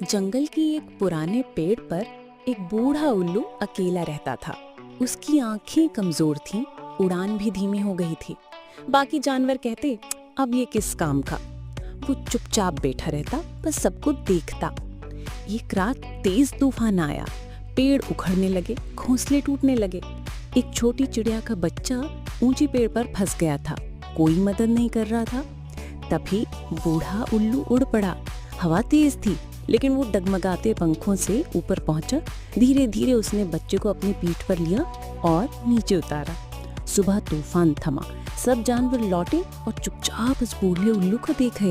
जंगल की एक पुराने पेड़ पर एक बूढ़ा उल्लू अकेला रहता था। उसकी आंखें कमजोर थीं, उड़ान भी धीमी हो गई थी। बाकी जानवर कहते, अब ये किस काम का। वो चुपचाप बैठा रहता, बस सबको देखता। एक रात तेज तूफान आया, पेड़ उखड़ने लगे, घोंसले टूटने लगे। एक छोटी चिड़िया का बच्चा ऊंची पेड़ पर फंस गया था। कोई मदद नहीं कर रहा था। तभी बूढ़ा उल्लू उड़ पड़ा। हवा तेज थी, लेकिन वो डगमगाते पंखों से ऊपर पहुंचा। धीरे धीरे उसने बच्चे को अपनी पीठ पर लिया और नीचे उतारा। सुबह तूफान थमा, सब जानवर लौटे और चुपचाप उस बूढ़े उल्लू को देख रहे